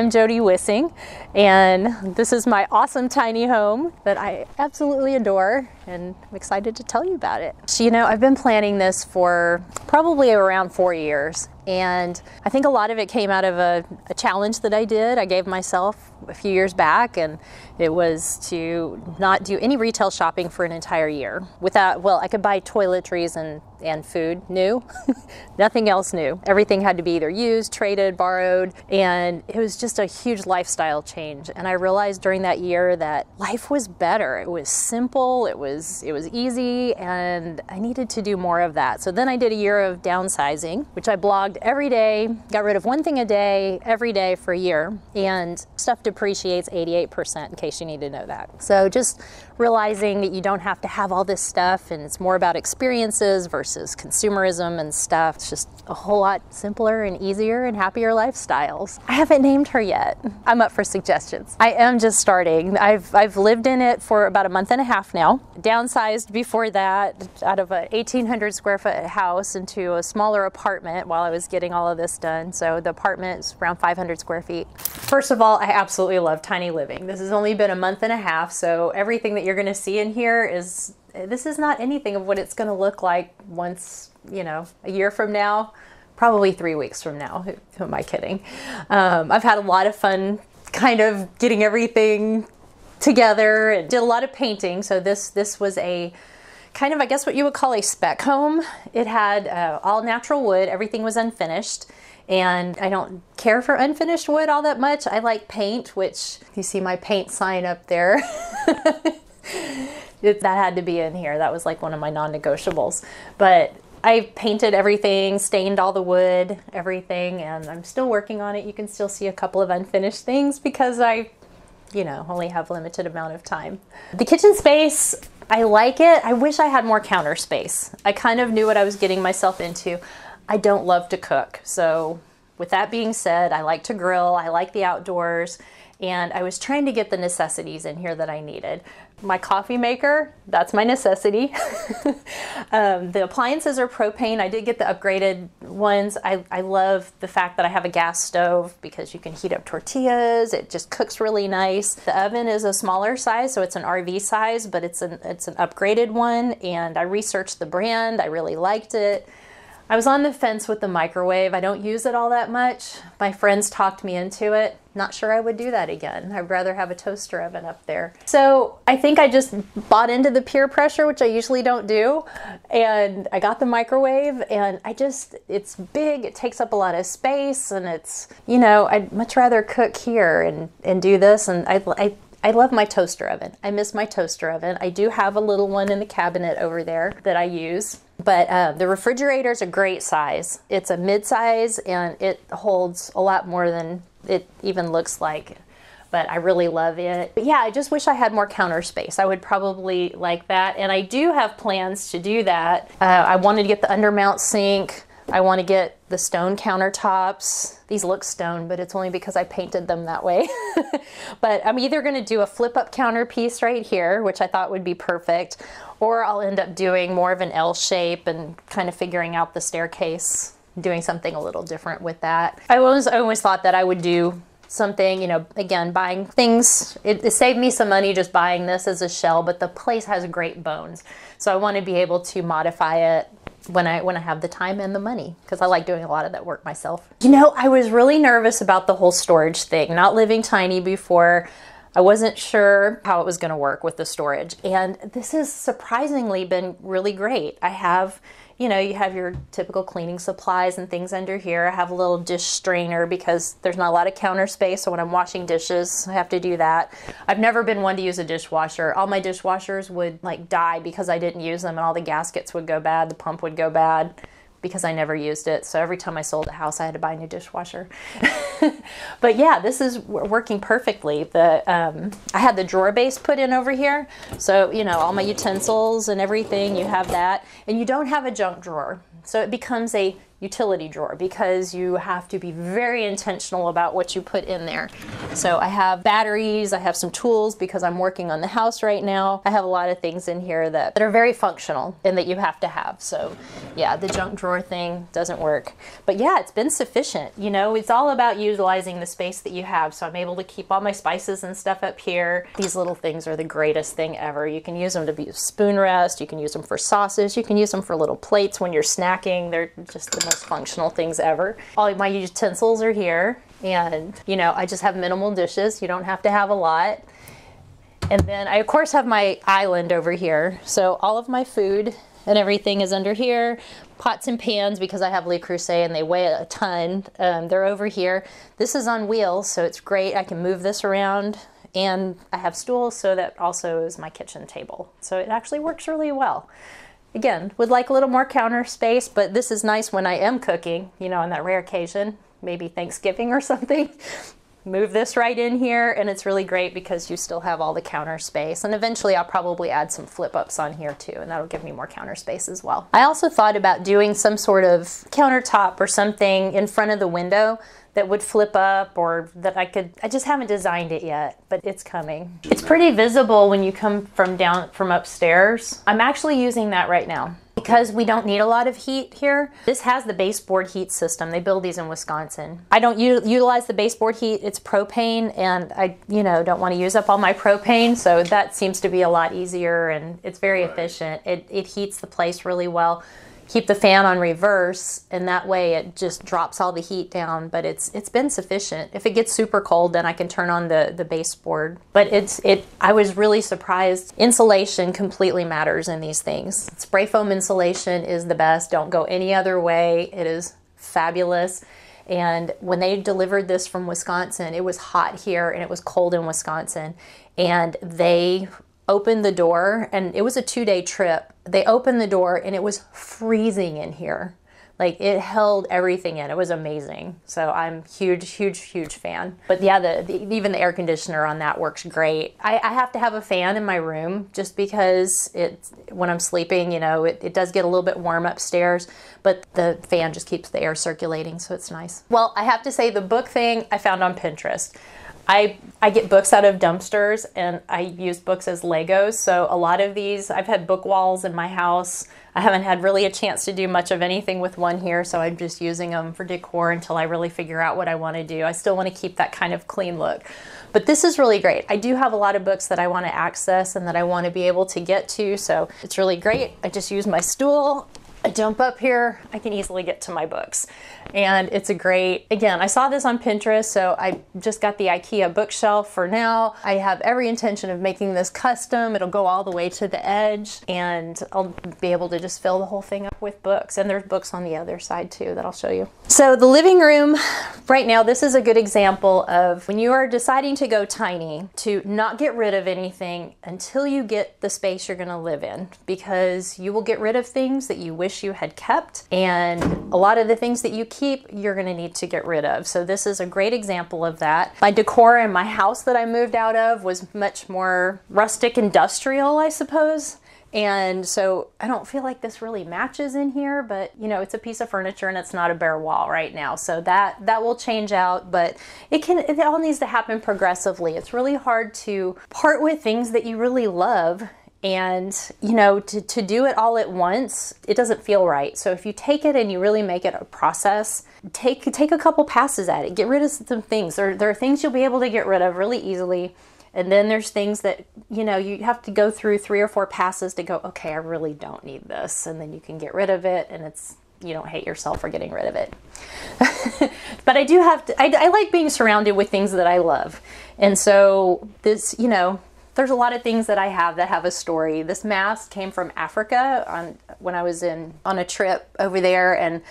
I'm Jody Wissing, and this is my awesome tiny home that I absolutely adore, and I'm excited to tell you about it. So, you know, I've been planning this for probably around 4 years, and I think a lot of it came out of a challenge that I did. I gave myself a few years back, and it was to not do any retail shopping for an entire year. Without, well, I could buy toiletries and food new, nothing else new. Everything had to be either used, traded, borrowed, and it was just a huge lifestyle change. And I realized during that year that life was better. It was simple, it was easy, and I needed to do more of that. So then I did a year of downsizing, which I blogged every day, got rid of one thing a day, every day for a year, and stuff depreciates 88%, in case you need to know that. So just realizing that you don't have to have all this stuff, and it's more about experiences versus consumerism and stuff. It's just a whole lot simpler and easier and happier lifestyles. I haven't named her yet. I'm up for suggestions. I am just starting. I've lived in it for about a month and a half now. Downsized before that out of a 1,800 square foot house into a smaller apartment while I was getting all of this done. So the apartment is around 500 square feet. First of all, I absolutely love tiny living. This has only been a month and a half, so everything that you're going to see in here this is not anything of what it's going to look like once, you know, a year from now, probably 3 weeks from now. Who am I kidding? I've had a lot of fun kind of getting everything together and did a lot of painting. So this was a kind of, I guess what you would call a spec home. It had all natural wood. Everything was unfinished. And I don't care for unfinished wood all that much. I like paint, which you see my paint sign up there. That had to be in here. That was like one of my non-negotiables. But I painted everything, stained all the wood, everything, and I'm still working on it. You can still see a couple of unfinished things because I, you know, only have a limited amount of time. The kitchen space, I like it. I wish I had more counter space. I kind of knew what I was getting myself into. I don't love to cook. So with that being said, I like to grill. I like the outdoors. And I was trying to get the necessities in here that I needed. My coffee maker, that's my necessity. The appliances are propane. I did get the upgraded ones. I love the fact that I have a gas stove because you can heat up tortillas. It just cooks really nice. The oven is a smaller size, so it's an RV size, but it's an upgraded one. And I researched the brand. I really liked it. I was on the fence with the microwave. I don't use it all that much. My friends talked me into it. Not sure I would do that again. I'd rather have a toaster oven up there. So I think I just bought into the peer pressure, which I usually don't do. And I got the microwave, and it's big, it takes up a lot of space, and it's, you know, I'd much rather cook here and do this. And I love my toaster oven. I miss my toaster oven. I do have a little one in the cabinet over there that I use. But the refrigerator is a great size. It's a mid-size, and it holds a lot more than it even looks like. But I really love it. But yeah, I just wish I had more counter space. I would probably like that. And I do have plans to do that. I wanted to get the undermount sink. I want to get the stone countertops. These look stone, but it's only because I painted them that way. But I'm either going to do a flip-up counter piece right here, which I thought would be perfect, or I'll end up doing more of an L shape and kind of figuring out the staircase, doing something a little different with that. I always thought that I would do something, you know, again, buying things. It saved me some money just buying this as a shell, but the place has great bones. So I want to be able to modify it when I have the time and the money, because I like doing a lot of that work myself. You know, I was really nervous about the whole storage thing. Not living tiny before, I wasn't sure how it was going to work with the storage, and this has surprisingly been really great. I have, you know, you have your typical cleaning supplies and things under here. I have a little dish strainer because there's not a lot of counter space, so when I'm washing dishes, I have to do that. I've never been one to use a dishwasher. All my dishwashers would like die because I didn't use them, and all the gaskets would go bad, the pump would go bad because I never used it. So every time I sold a house, I had to buy a new dishwasher. But yeah, this is working perfectly. I had the drawer base put in over here. So, you know, all my utensils and everything, you have that. And you don't have a junk drawer. So it becomes a utility drawer because you have to be very intentional about what you put in there. So I have batteries, I have some tools because I'm working on the house right now. I have a lot of things in here that are very functional and that you have to have. So yeah, the junk drawer thing doesn't work. But yeah, it's been sufficient. You know, it's all about utilizing the space that you have. So I'm able to keep all my spices and stuff up here. These little things are the greatest thing ever. You can use them to be a spoon rest, you can use them for sauces, you can use them for little plates when you're snacking. They're just the most functional things ever. All my utensils are here, and you know, I just have minimal dishes. You don't have to have a lot. And then I of course have my island over here. So all of my food and everything is under here. Pots and pans, because I have Le Creuset and they weigh a ton, they're over here. This is on wheels, so it's great. I can move this around, and I have stools, so that also is my kitchen table. So it actually works really well. Again, would like a little more counter space, but this is nice when I am cooking, you know, on that rare occasion, maybe Thanksgiving or something. Move this right in here, and it's really great because you still have all the counter space. And eventually I'll probably add some flip ups on here too, and that'll give me more counter space as well. I also thought about doing some sort of countertop or something in front of the window that would flip up, or that I just haven't designed it yet, but it's coming. It's pretty visible when you come from upstairs. I'm actually using that right now because we don't need a lot of heat here. This has the baseboard heat system. They build these in Wisconsin. I don't utilize the baseboard heat. It's propane, and I, you know, don't want to use up all my propane, so that seems to be a lot easier, and it's very efficient. It heats the place really well. Keep the fan on reverse, and that way it just drops all the heat down, but it's been sufficient. If it gets super cold, then I can turn on the baseboard. But I was really surprised. Insulation completely matters in these things. Spray foam insulation is the best. Don't go any other way. It is fabulous. And when they delivered this from Wisconsin, it was hot here and it was cold in Wisconsin, and they opened the door, and it was a 2-day trip. They opened the door and it was freezing in here. Like, it held everything in. It was amazing. So I'm huge fan. But yeah, even the air conditioner on that works great. I have to have a fan in my room just because when I'm sleeping, you know, it does get a little bit warm upstairs, but the fan just keeps the air circulating, so it's nice. Well, I have to say, the book thing I found on Pinterest. I get books out of dumpsters, and I use books as Legos. So a lot of these, I've had book walls in my house. I haven't had really a chance to do much of anything with one here, so I'm just using them for decor until I really figure out what I want to do. I still want to keep that kind of clean look. But this is really great. I do have a lot of books that I want to access and that I want to be able to get to, so it's really great. I just use my stool. I jump up here, I can easily get to my books. And it's a great, again, I saw this on Pinterest, so I just got the IKEA bookshelf for now. I have every intention of making this custom. It'll go all the way to the edge, and I'll be able to just fill the whole thing up with books. And there's books on the other side too that I'll show you. So the living room, right now, this is a good example of when you are deciding to go tiny, to not get rid of anything until you get the space you're gonna live in, because you will get rid of things that you wish you had kept, and a lot of the things that you keep, you're going to need to get rid of. So this is a great example of that. My decor in my house that I moved out of was much more rustic industrial, I suppose. And so I don't feel like this really matches in here, but you know, it's a piece of furniture and it's not a bare wall right now. So that will change out, but it all needs to happen progressively. It's really hard to part with things that you really love. And, you know, to do it all at once, it doesn't feel right. So if you take it and you really make it a process, take a couple passes at it. Get rid of some things. There are things you'll be able to get rid of really easily. And then there's things that, you know, you have to go through 3 or 4 passes to go, okay, I really don't need this. And then you can get rid of it, and you don't hate yourself for getting rid of it. But I do have to, I like being surrounded with things that I love. And so this, you know, there's a lot of things that I have that have a story. This mask came from Africa when I was on a trip over there, and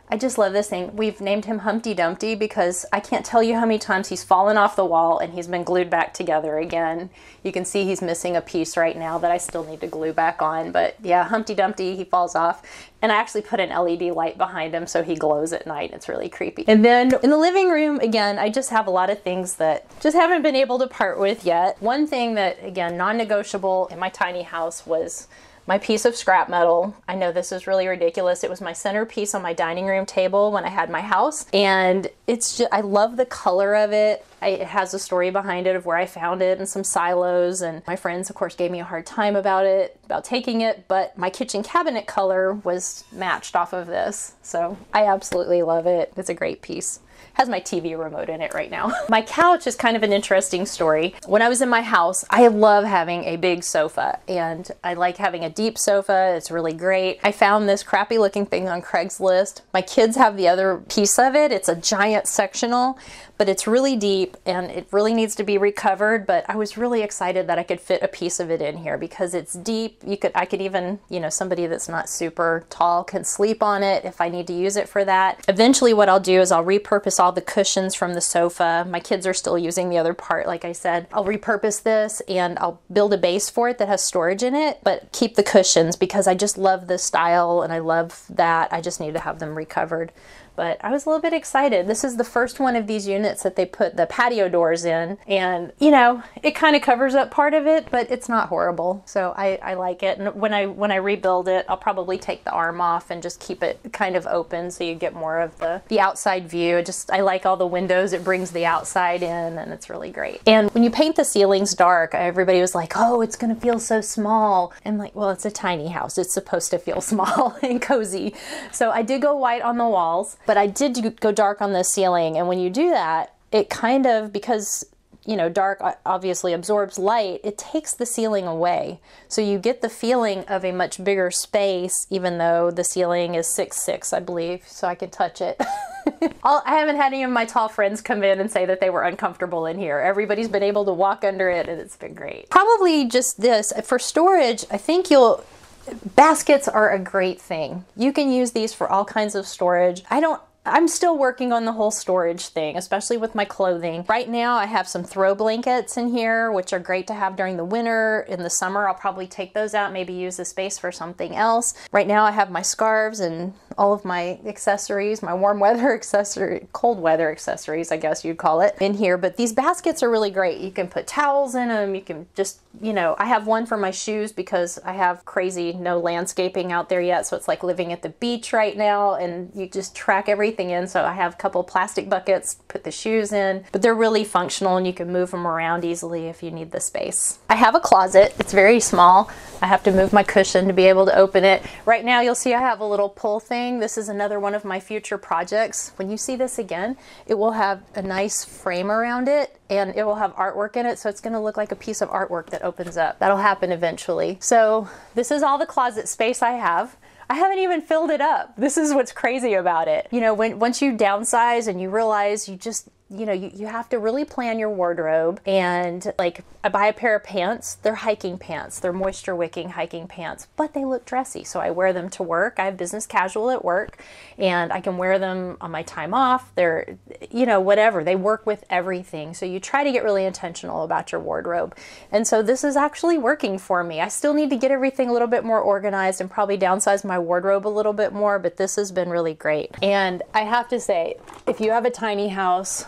I just love this thing. We've named him Humpty Dumpty because I can't tell you how many times he's fallen off the wall and he's been glued back together again. You can see he's missing a piece right now that I still need to glue back on. But yeah, Humpty Dumpty, he falls off. And I actually put an LED light behind him so he glows at night. It's really creepy. And then in the living room, again, I just have a lot of things that just haven't been able to part with yet. One thing that, again, non-negotiable in my tiny house was my piece of scrap metal. I know this is really ridiculous. It was my centerpiece on my dining room table when I had my house, and it's just, I love the color of it. It has a story behind it of where I found it and some silos, and my friends of course gave me a hard time about taking it, but my kitchen cabinet color was matched off of this. So I absolutely love it. It's a great piece. Has my TV remote in it right now. My couch is kind of an interesting story. When I was in my house, I love having a big sofa, and I like having a deep sofa. It's really great. I found this crappy looking thing on Craigslist. My kids have the other piece of it. It's a giant sectional, but it's really deep and it really needs to be recovered. But I was really excited that I could fit a piece of it in here because it's deep. I could even, you know, somebody that's not super tall can sleep on it if I need to use it for that. Eventually what I'll do is I'll repurpose all the cushions from the sofa. My kids are still using the other part, like I said. I'll repurpose this and I'll build a base for it that has storage in it, but keep the cushions because I just love this style and I love that. I just need to have them recovered. But I was a little bit excited. This is the first one of these units that they put the patio doors in, and you know, it kind of covers up part of it, but it's not horrible. So I like it. And when I rebuild it, I'll probably take the arm off and just keep it kind of open so you get more of the outside view. I like all the windows. It brings the outside in, and it's really great. And when you paint the ceilings dark, everybody was like, oh, it's gonna feel so small. And like, well, it's a tiny house. It's supposed to feel small and cozy. So I did go white on the walls, but I did go dark on the ceiling. And when you do that, it kind of, because, you know, dark obviously absorbs light, it takes the ceiling away. So you get the feeling of a much bigger space, even though the ceiling is 6'6", I believe, so I can touch it. I haven't had any of my tall friends come in and say that they were uncomfortable in here. Everybody's been able to walk under it, and it's been great. Probably just this. For storage, I think baskets are a great thing. You can use these for all kinds of storage. I'm still working on the whole storage thing, especially with my clothing. Right now I have some throw blankets in here, which are great to have during the winter. In the summer, I'll probably take those out, maybe use the space for something else. Right now I have my scarves and all of my accessories, my warm weather accessory, cold weather accessories, I guess you'd call it, in here. But these baskets are really great. You can put towels in them. You can just, you know, I have one for my shoes because I have crazy no landscaping out there yet. So it's like living at the beach right now, and you just track everything in. So I have a couple plastic buckets, put the shoes in, but they're really functional and you can move them around easily if you need the space. I have a closet. It's very small. I have to move my cushion to be able to open it. Right now you'll see I have a little pull thing. This is another one of my future projects. When you see this again, it will have a nice frame around it and it will have artwork in it, so it's going to look like a piece of artwork that opens up. That'll happen eventually. So this is all the closet space I have. I haven't even filled it up. This is what's crazy about it. You know, once you downsize and you realize you have to really plan your wardrobe. And like, I buy a pair of pants, they're hiking pants, they're moisture wicking hiking pants, but they look dressy. So I wear them to work. I have business casual at work and I can wear them on my time off. They're, you know, whatever, they work with everything. So you try to get really intentional about your wardrobe. And so this is actually working for me. I still need to get everything a little bit more organized and probably downsize my wardrobe a little bit more, but this has been really great. And I have to say, if you have a tiny house,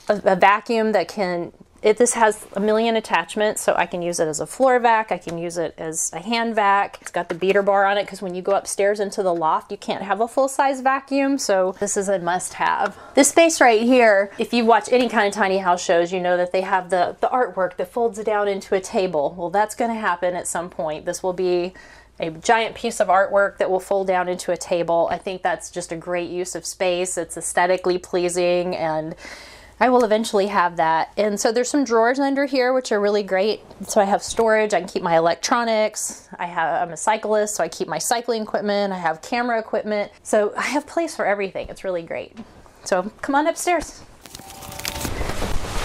a vacuum that can, this has a million attachments, so I can use it as a floor vac, I can use it as a hand vac. It's got the beater bar on it because when you go upstairs into the loft, you can't have a full-size vacuum, so this is a must-have. This space right here, if you watch any kind of tiny house shows, you know that they have the artwork that folds down into a table. Well, that's going to happen at some point. This will be a giant piece of artwork that will fold down into a table. I think that's just a great use of space. It's aesthetically pleasing, and I will eventually have that. And so there's some drawers under here, which are really great. So I have storage, I can keep my electronics. I'm a cyclist, so I keep my cycling equipment. I have camera equipment. So I have place for everything. It's really great. So come on upstairs.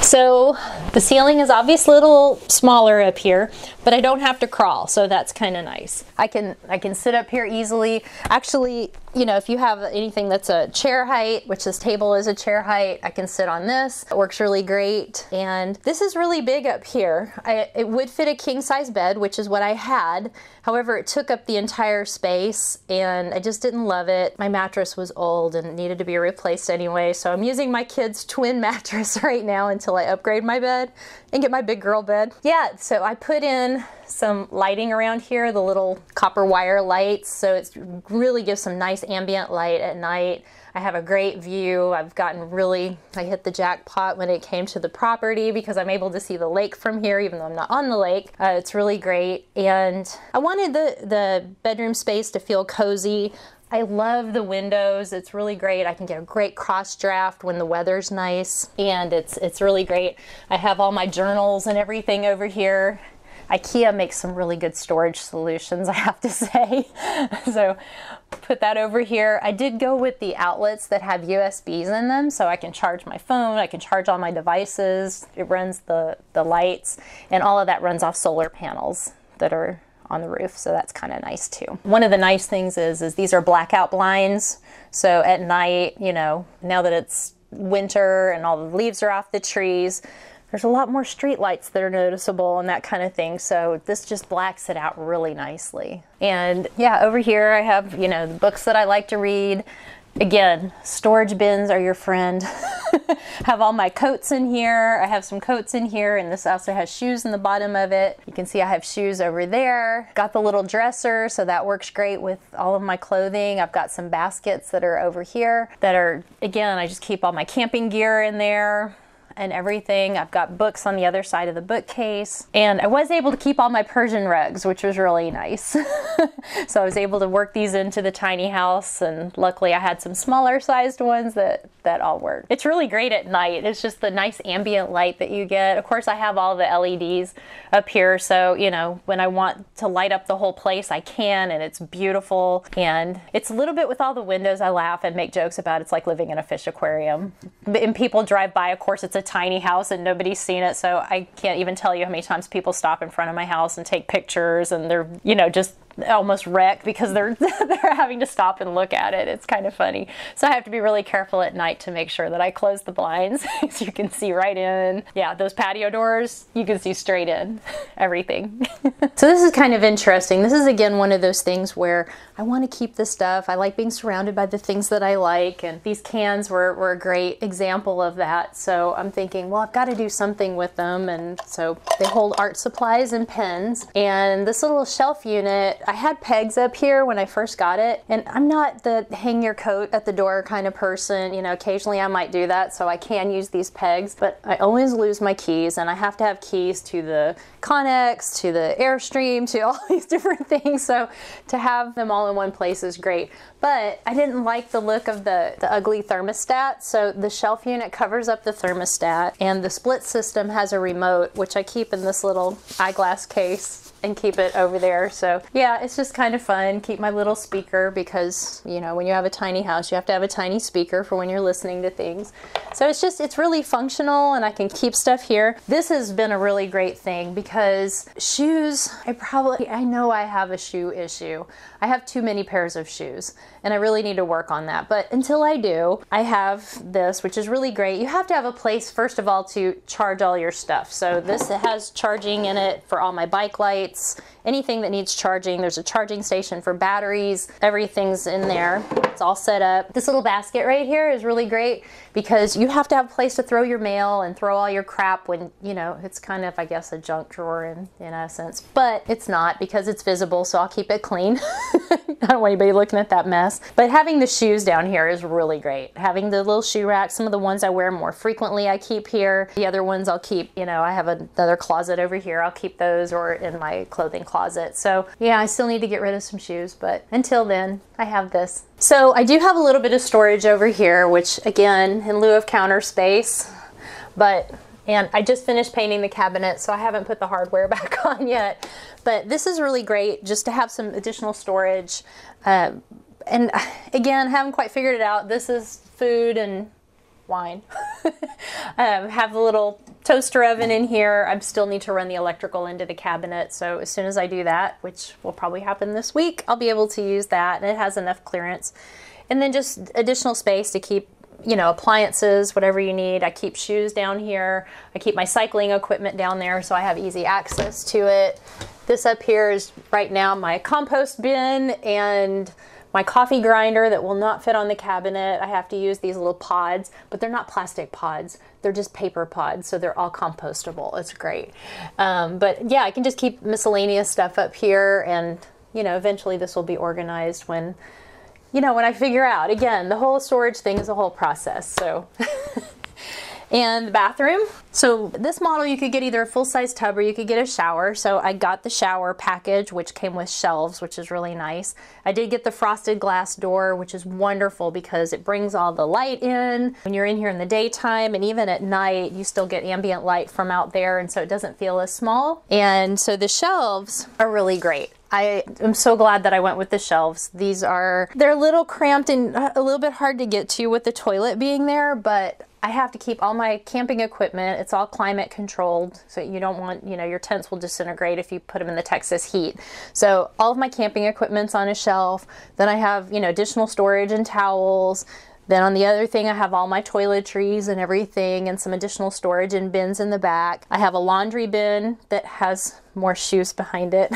So the ceiling is obviously a little smaller up here, but I don't have to crawl, so that's kind of nice. I can sit up here easily. Actually, you know, if you have anything that's a chair height, which this table is a chair height, I can sit on this. It works really great. And this is really big up here. It would fit a king size bed, which is what I had. However, it took up the entire space and I just didn't love it. My mattress was old and needed to be replaced anyway. So I'm using my kid's twin mattress right now until I upgrade my bed and get my big girl bed. Yeah, so I put in some lighting around here, the little copper wire lights, so it really gives some nice ambient light at night. I have a great view. I hit the jackpot when it came to the property because I'm able to see the lake from here even though I'm not on the lake. It's really great, and I wanted the bedroom space to feel cozy. I love the windows. It's really great. I can get a great cross draft when the weather's nice, and it's really great. I have all my journals and everything over here. IKEA makes some really good storage solutions, I have to say. So put that over here. I did go with the outlets that have USBs in them, so I can charge my phone, I can charge all my devices. It runs the lights, and all of that runs off solar panels that are on the roof, so that's kind of nice too. One of the nice things is these are blackout blinds, so at night, you know, now that it's winter and all the leaves are off the trees, there's a lot more street lights that are noticeable and that kind of thing, so this just blacks it out really nicely. And yeah, over here I have, you know, the books that I like to read. Again, storage bins are your friend. Have all my coats in here. I have some coats in here, and this also has shoes in the bottom of it. You can see I have shoes over there. Got the little dresser, so that works great with all of my clothing. I've got some baskets that are over here that are, again, I just keep all my camping gear in there and everything. I've got books on the other side of the bookcase, and I was able to keep all my Persian rugs, which was really nice. So I was able to work these into the tiny house, and luckily I had some smaller sized ones that all work. It's really great at night. It's just the nice ambient light that you get. Of course, I have all the LEDs up here, so you know, when I want to light up the whole place I can, and it's beautiful. And it's a little bit, with all the windows, I laugh and make jokes about it's like living in a fish aquarium. And people drive by, of course it's a tiny house and nobody's seen it, so I can't even tell you how many times people stop in front of my house and take pictures, and they're, you know, just almost wrecked because they're having to stop and look at it. It's kind of funny. So I have to be really careful at night to make sure that I close the blinds so you can see right in. Yeah, those patio doors, you can see straight in everything. So this is kind of interesting. This is again one of those things where I want to keep this stuff. I like being surrounded by the things that I like, and these cans were a great example of that. So I'm thinking, well, I've got to do something with them, and so they hold art supplies and pens. And this little shelf unit, I had pegs up here when I first got it, and I'm not the hang your coat at the door kind of person. You know, occasionally I might do that, so I can use these pegs, but I always lose my keys, and I have to have keys to the Connex, to the Airstream, to all these different things, so to have them all in one place is great. But I didn't like the look of the ugly thermostat, so the shelf unit covers up the thermostat, and the split system has a remote, which I keep in this little eyeglass case and keep it over there. So yeah, it's just kind of fun. Keep my little speaker, because you know, when you have a tiny house, you have to have a tiny speaker for when you're listening to things. So it's really functional, and I can keep stuff here. This has been a really great thing because shoes, I know I have a shoe issue. I have too many pairs of shoes, and I really need to work on that. But until I do, I have this, which is really great. You have to have a place, first of all, to charge all your stuff. So this has charging in it for all my bike lights, anything that needs charging. There's a charging station for batteries. Everything's in there. It's all set up. This little basket right here is really great because you have to have a place to throw your mail and throw all your crap when, you know, it's kind of, I guess, a junk drawer in essence. But it's not, because it's visible, so I'll keep it clean. I don't want anybody looking at that mess. But having the shoes down here is really great. Having the little shoe rack, some of the ones I wear more frequently I keep here. The other ones I'll keep, you know, I have another closet over here. I'll keep those, or in my clothing closet. So yeah, I still need to get rid of some shoes, but until then, I have this. So I do have a little bit of storage over here, which again, in lieu of counter space, and I just finished painting the cabinet, so I haven't put the hardware back on yet. But this is really great just to have some additional storage. And again, haven't quite figured it out. This is food and wine. Have a little toaster oven in here. I still need to run the electrical into the cabinet, so as soon as I do that, which will probably happen this week, I'll be able to use that, and it has enough clearance. And then just additional space to keep, you know, appliances, whatever you need. I keep shoes down here. I keep my cycling equipment down there, so I have easy access to it. This up here is right now my compost bin and my coffee grinder that will not fit on the cabinet. I have to use these little pods, but they're not plastic pods. They're just paper pods, so they're all compostable. It's great. But yeah, I can just keep miscellaneous stuff up here, and you know, eventually this will be organized when, you know, when I figure out. Again, the whole storage thing is a whole process, so. And the bathroom. So this model, you could get either a full-size tub or you could get a shower. So I got the shower package, which came with shelves, which is really nice. I did get the frosted glass door, which is wonderful because it brings all the light in when you're in here in the daytime, and even at night you still get ambient light from out there, and so it doesn't feel as small. And so the shelves are really great. I am so glad that I went with the shelves. They're a little cramped and a little bit hard to get to with the toilet being there, but I have to keep all my camping equipment. It's all climate controlled, so you don't want, you know, your tents will disintegrate if you put them in the Texas heat. So all of my camping equipment's on a shelf. Then I have, you know, additional storage and towels. Then on the other thing, I have all my toiletries and everything, and some additional storage and bins in the back. I have a laundry bin that has more shoes behind it.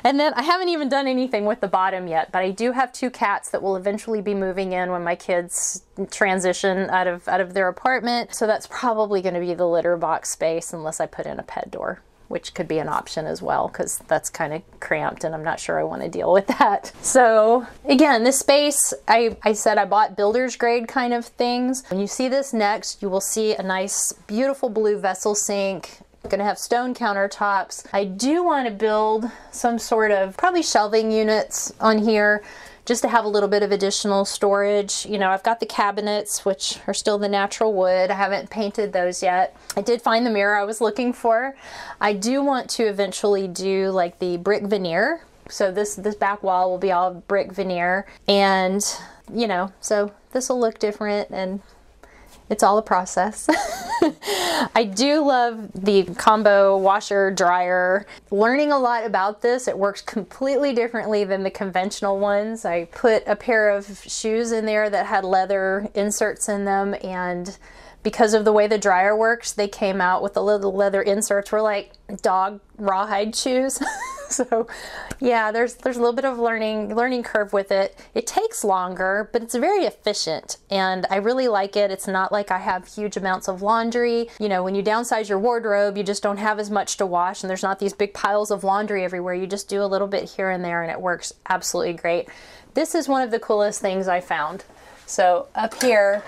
And then I haven't even done anything with the bottom yet, but I do have 2 cats that will eventually be moving in when my kids transition out of their apartment. So that's probably going to be the litter box space, unless I put in a pet door, which could be an option as well, because that's kind of cramped and I'm not sure I want to deal with that. So again, this space, I said I bought builder's grade kind of things. When you see this next, you will see a nice, beautiful blue vessel sink. I'm gonna have stone countertops. I do want to build some sort of probably shelving units on here, just to have a little bit of additional storage. You know, I've got the cabinets, which are still the natural wood. I haven't painted those yet. I did find the mirror I was looking for. I do want to eventually do like the brick veneer. So this back wall will be all brick veneer, and you know, so this will look different, and it's all a process. I do love the combo washer dryer. Learning a lot about this, it works completely differently than the conventional ones. I put a pair of shoes in there that had leather inserts in them, and because of the way the dryer works, they came out with the little leather inserts, were like dog rawhide shoes. So yeah, there's a little bit of learning curve with it. It takes longer, but it's very efficient, and I really like it. It's not like I have huge amounts of laundry. You know, when you downsize your wardrobe, you just don't have as much to wash, and there's not these big piles of laundry everywhere. You just do a little bit here and there, and it works absolutely great. This is one of the coolest things I found. So up here,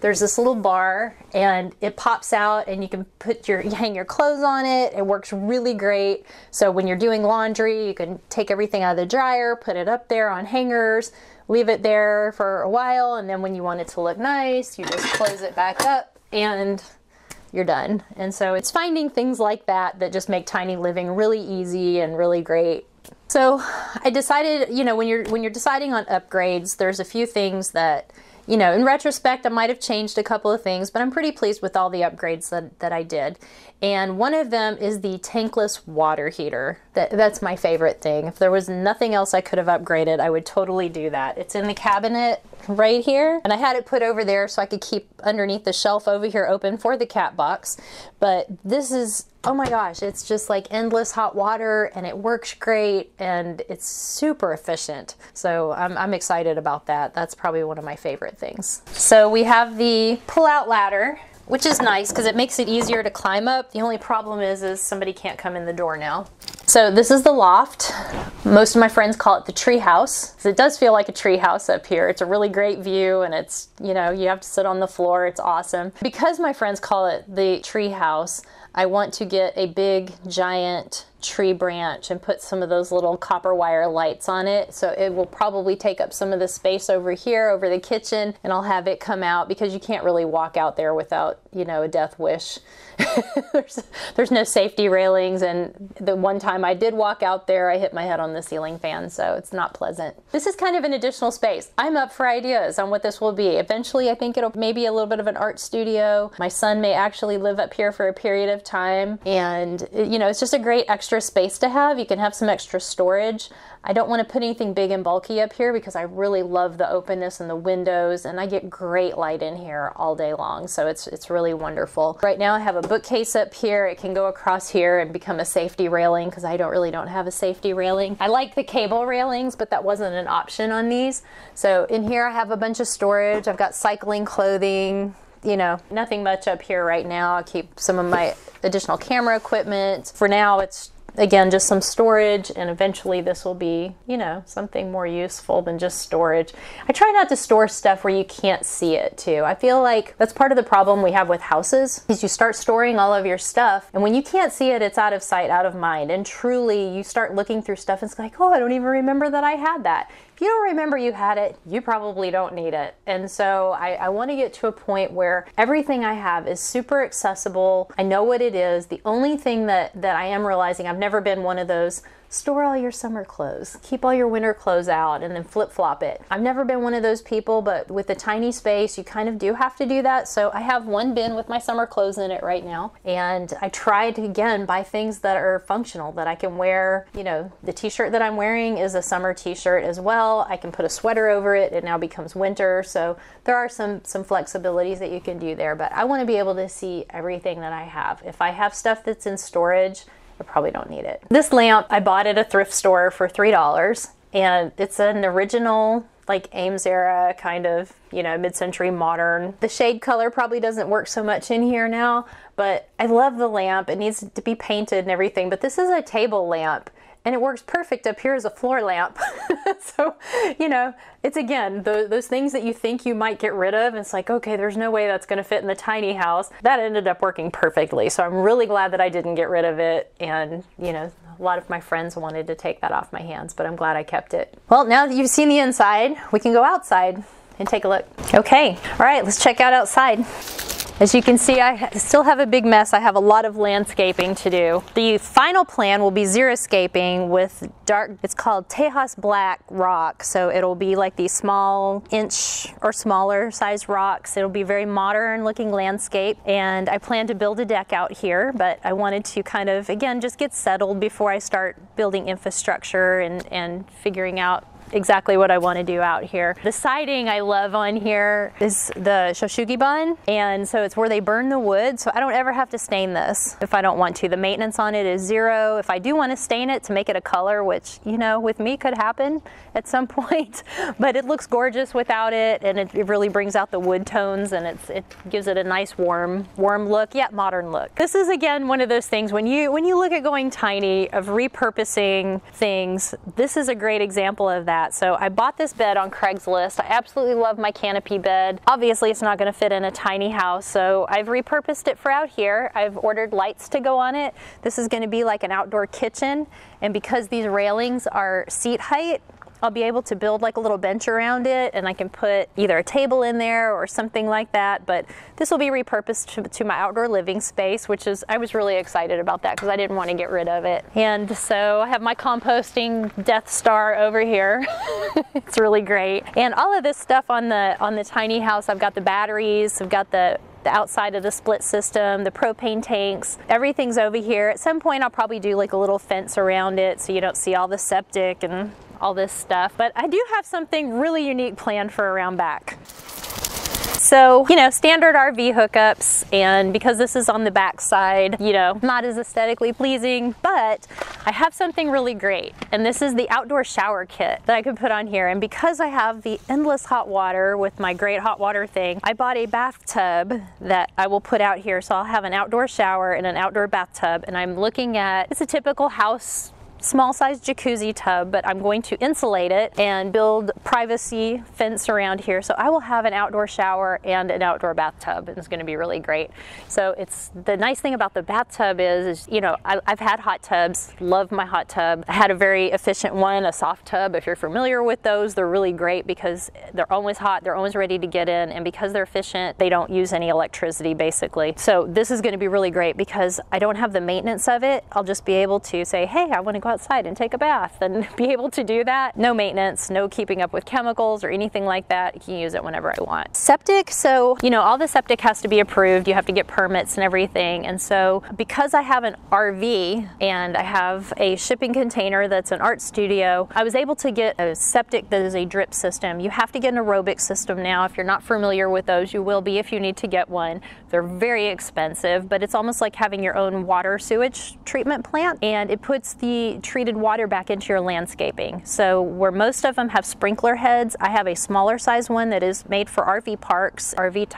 there's this little bar, and it pops out, and you can hang your clothes on it. It works really great. So when you're doing laundry, you can take everything out of the dryer, put it up there on hangers, leave it there for a while, and then when you want it to look nice, you just close it back up and you're done. And so it's finding things like that that just make tiny living really easy and really great. So I decided, you know, when you're deciding on upgrades, there's a few things that, you know, in retrospect, I might have changed a couple of things, but I'm pretty pleased with all the upgrades that I did. And one of them is the tankless water heater. That's my favorite thing. If there was nothing else I could have upgraded, I would totally do that. It's in the cabinet right here, and I had it put over there so I could keep underneath the shelf over here open for the cat box. But this is, oh my gosh, it's just like endless hot water, and it works great, and it's super efficient. So I'm excited about that. That's probably one of my favorite things. So we have the pull-out ladder, which is nice because it makes it easier to climb up. The only problem is somebody can't come in the door now. So this is the loft. Most of my friends call it the tree house. So it does feel like a tree house up here. It's a really great view, and it's, you know, you have to sit on the floor. It's awesome. Because my friends call it the tree house, I want to get a big giant tree branch and put some of those little copper wire lights on it. So it will probably take up some of the space over here, over the kitchen, and I'll have it come out because you can't really walk out there without, you know, a death wish. There's no safety railings, and the one time I did walk out there, I hit my head on the ceiling fan, so it's not pleasant. This is kind of an additional space. I'm up for ideas on what this will be. Eventually, I think it'll maybe a little bit of an art studio. My son may actually live up here for a period of time, and you know, it's just a great extra extra space to have. You can have some extra storage. I don't want to put anything big and bulky up here because I really love the openness and the windows, and I get great light in here all day long, so it's really wonderful. Right now I have a bookcase up here. It can go across here and become a safety railing because I don't have a safety railing. I like the cable railings, but that wasn't an option on these. So in here I have a bunch of storage. I've got cycling clothing, you know, nothing much up here right now. I'll keep some of my additional camera equipment. For now, it's again just some storage, and eventually this will be, you know, something more useful than just storage. I try not to store stuff where you can't see it too. I feel like that's part of the problem we have with houses, is you start storing all of your stuff, and when you can't see it, it's out of sight, out of mind. And truly, you start looking through stuff, and it's like, oh, I don't even remember that I had that. If you don't remember you had it, you probably don't need it. And so I want to get to a point where everything I have is super accessible. I know what it is. The only thing that I am realizing, I've never been one of those store all your summer clothes, keep all your winter clothes out, and then flip-flop it. I've never been one of those people, but with a tiny space, you kind of do have to do that. So I have one bin with my summer clothes in it right now, and I try to, again, buy things that are functional, that I can wear. You know, the t-shirt that I'm wearing is a summer t-shirt as well. I can put a sweater over it. It now becomes winter. So there are some flexibilities that you can do there, but I want to be able to see everything that I have. If I have stuff that's in storage, I probably don't need it. This lamp I bought at a thrift store for $3, and it's an original, like Ames era kind of, you know, mid-century modern. The shade color probably doesn't work so much in here now, but I love the lamp. It needs to be painted and everything, but this is a table lamp, and it works perfect up here as a floor lamp. So, you know, it's again, those things that you think you might get rid of, and it's like, okay, there's no way that's gonna fit in the tiny house. That ended up working perfectly. So I'm really glad that I didn't get rid of it. And, you know, a lot of my friends wanted to take that off my hands, but I'm glad I kept it. Well, now that you've seen the inside, we can go outside and take a look. Okay, all right, let's check out outside. As you can see, I still have a big mess. I have a lot of landscaping to do. The final plan will be xeriscaping with dark, it's called Tejas black rock. So it'll be like these small inch or smaller size rocks. It'll be very modern looking landscape. And I plan to build a deck out here, but I wanted to kind of, again, just get settled before I start building infrastructure and figuring out exactly what I want to do out here. The siding I love on here is the Shoshugibun, and so it's where they burn the wood, so I don't ever have to stain this if I don't want to. The maintenance on it is zero. If I do want to stain it to make it a color, which, you know, with me could happen at some point, but it looks gorgeous without it, and it really brings out the wood tones, and it gives it a nice warm look, yet modern look. This is, again, one of those things when you look at going tiny, of repurposing things, this is a great example of that. So I bought this bed on Craigslist. I absolutely love my canopy bed. Obviously it's not going to fit in a tiny house, so I've repurposed it for out here. I've ordered lights to go on it. This is going to be like an outdoor kitchen, and because these railings are seat height, I'll be able to build like a little bench around it, and I can put either a table in there or something like that. But this will be repurposed to my outdoor living space, which is, I was really excited about that because I didn't want to get rid of it. And so I have my composting Death Star over here. It's really great. And all of this stuff on the tiny house, I've got the batteries, I've got the outside of the split system, the propane tanks, everything's over here. At some point I'll probably do like a little fence around it so you don't see all the septic and all this stuff. But I do have something really unique planned for around back. So, you know, standard RV hookups, and because this is on the back side, you know, not as aesthetically pleasing, but I have something really great, and this is the outdoor shower kit that I could put on here. And because I have the endless hot water with my great hot water thing, I bought a bathtub that I will put out here. So I'll have an outdoor shower and an outdoor bathtub, and I'm looking at, it's a typical house small sized jacuzzi tub, but I'm going to insulate it and build privacy fence around here. So I will have an outdoor shower and an outdoor bathtub, and it's going to be really great. So it's, the nice thing about the bathtub is you know, I've had hot tubs, love my hot tub. I had a very efficient one, a soft tub. If you're familiar with those, they're really great because they're always hot, they're always ready to get in, and because they're efficient, they don't use any electricity basically. So this is going to be really great because I don't have the maintenance of it. I'll just be able to say, hey, I want to go go outside and take a bath and be able to do that. No maintenance, no keeping up with chemicals or anything like that. You can use it whenever I want. Septic, so, you know, all the septic has to be approved. You have to get permits and everything. And so because I have an RV and I have a shipping container that's an art studio, I was able to get a septic that is a drip system. You have to get an aerobic system now. If you're not familiar with those, you will be if you need to get one. They're very expensive, but it's almost like having your own water sewage treatment plant, and it puts the treated water back into your landscaping. So where most of them have sprinkler heads, I have a smaller size one that is made for RV parks, RV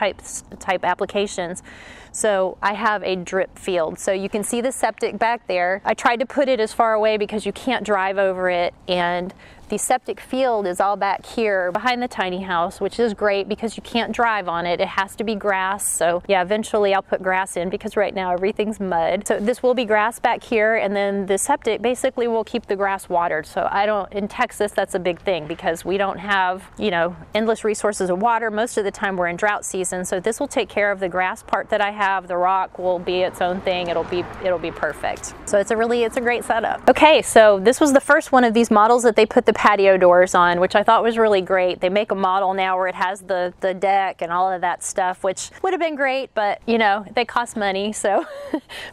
type applications. So I have a drip field. So you can see the septic back there. I tried to put it as far away because you can't drive over it, and the septic field is all back here behind the tiny house, which is great because you can't drive on it. It has to be grass. So yeah, eventually I'll put grass in because right now everything's mud. So this will be grass back here, and then the septic basically will keep the grass watered. So in Texas, that's a big thing because we don't have, you know, endless resources of water. Most of the time we're in drought season. So this will take care of the grass part that I have. The rock will be its own thing. It'll be perfect. So it's a great setup. Okay, so this was the first one of these models that they put the patio doors on, which I thought was really great. They make a model now where it has the deck and all of that stuff, which would have been great, but you know, they cost money. So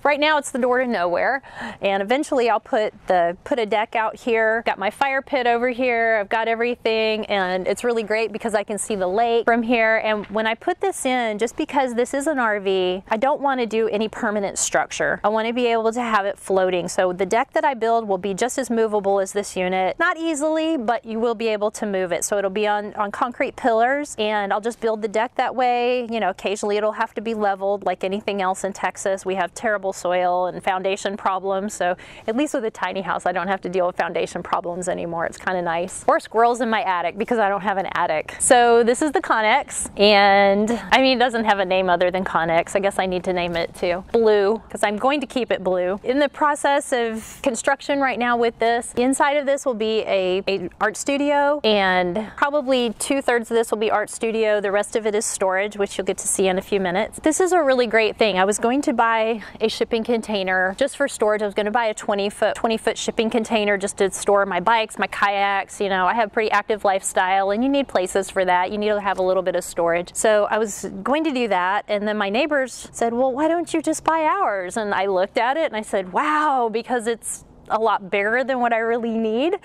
right now it's the door to nowhere. And eventually I'll put a deck out here. Got my fire pit over here. I've got everything, and it's really great because I can see the lake from here. And when I put this in, just because this is an RV, I don't want to do any permanent structure. I want to be able to have it floating. So the deck that I build will be just as movable as this unit. Not easily, but you will be able to move it. So it'll be on concrete pillars, and I'll just build the deck that way. You know, occasionally it'll have to be leveled like anything else in Texas. We have terrible soil and foundation problems. So at least with a tiny house, I don't have to deal with foundation problems anymore. It's kind of nice. Or squirrels in my attic because I don't have an attic. So this is the Connex, and I mean, it doesn't have a name other than Connex. I guess I need to name it too. Blue, because I'm going to keep it blue. In the process of construction right now with this, the inside of this will be a art studio, and probably 2/3 of this will be art studio. The rest of it is storage, which you'll get to see in a few minutes. This is a really great thing. I was going to buy a shipping container just for storage. I was going to buy a 20-foot shipping container just to store my bikes, my kayaks. You know, I have a pretty active lifestyle, and you need places for that. You need to have a little bit of storage. So I was going to do that, and then my neighbors said, well, why don't you just buy ours? And I looked at it and I said, wow, because it's a lot bigger than what I really need.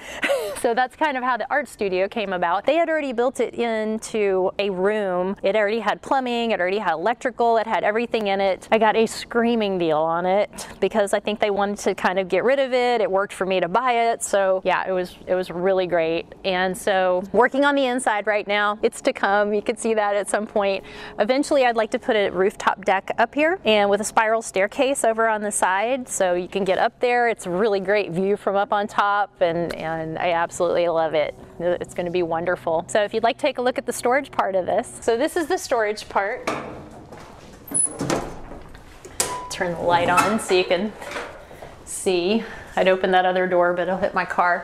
So that's kind of how the art studio came about. They had already built it into a room. It already had plumbing, it already had electrical, it had everything in it. I got a screaming deal on it because I think they wanted to kind of get rid of it. It worked for me to buy it. So yeah, it was really great. And so working on the inside right now, it's to come. You could see that at some point. Eventually I'd like to put a rooftop deck up here and with a spiral staircase over on the side so you can get up there. It's really great view from up on top, and I absolutely love it. It's going to be wonderful. So if you'd like to take a look at the storage part of this. So this is the storage part. Turn the light on so you can see. I'd open that other door, but it'll hit my car.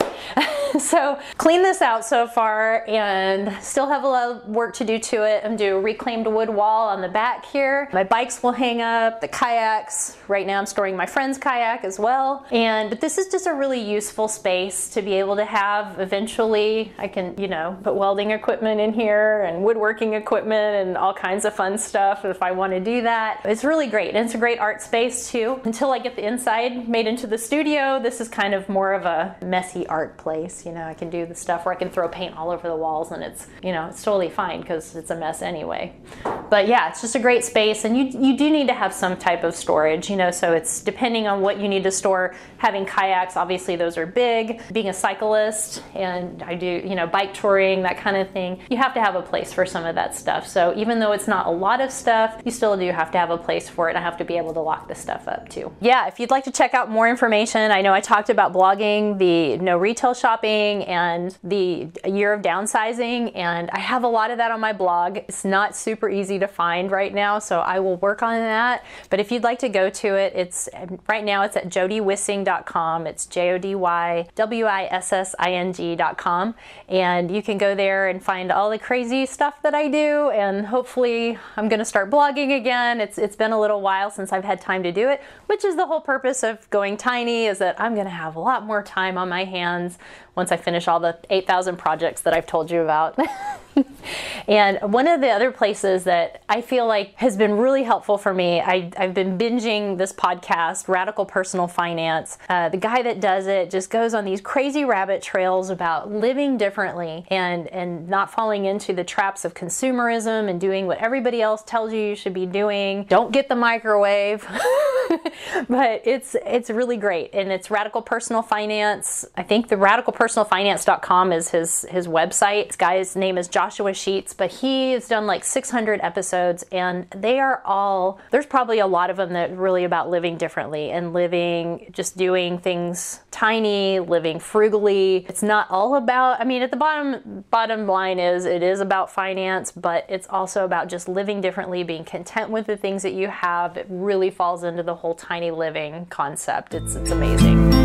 So clean this out so far, and still have a lot of work to do to it. I'm doing a reclaimed wood wall on the back here. My bikes will hang up, the kayaks. Right now I'm storing my friend's kayak as well. But this is just a really useful space to be able to have. Eventually I can, you know, put welding equipment in here and woodworking equipment and all kinds of fun stuff if I want to do that. It's really great, and it's a great art space too. Until I get the inside made into the studio, this is kind of more of a messy art place. You know, I can do the stuff where I can throw paint all over the walls, and it's, you know, it's totally fine because it's a mess anyway. But yeah, it's just a great space, and you do need to have some type of storage, you know, so it's depending on what you need to store. Having kayaks, obviously those are big. Being a cyclist, and I do, you know, bike touring, that kind of thing, you have to have a place for some of that stuff. So even though it's not a lot of stuff, you still do have to have a place for it. I have to be able to lock this stuff up too. Yeah, if you'd like to check out more information, I know I talked about blogging, the no retail shopping, and the year of downsizing, and I have a lot of that on my blog. It's not super easy easy to find right now, so I will work on that. But if you'd like to go to it, it's right now it's at jodywissing.com. It's JODYWISSING.com, and you can go there and find all the crazy stuff that I do, and hopefully I'm going to start blogging again. It's been a little while since I've had time to do it, which is the whole purpose of going tiny, is that I'm going to have a lot more time on my hands once I finish all the 8,000 projects that I've told you about. And one of the other places that I feel like has been really helpful for me, I've been binging this podcast, Radical Personal Finance. The guy that does it just goes on these crazy rabbit trails about living differently and not falling into the traps of consumerism and doing what everybody else tells you should be doing. Don't get the microwave. But it's really great, and it's Radical Personal Finance. I think the radicalpersonalfinance.com is his website. This guy's name is Joshua Sheets, but he has done like 600 episodes, and they are all, there's probably a lot of them that are really about living differently and living, just doing things tiny, living frugally. It's not all about, I mean, at the bottom line is it is about finance, but it's also about just living differently, being content with the things that you have. It really falls into the whole tiny living concept. It's amazing.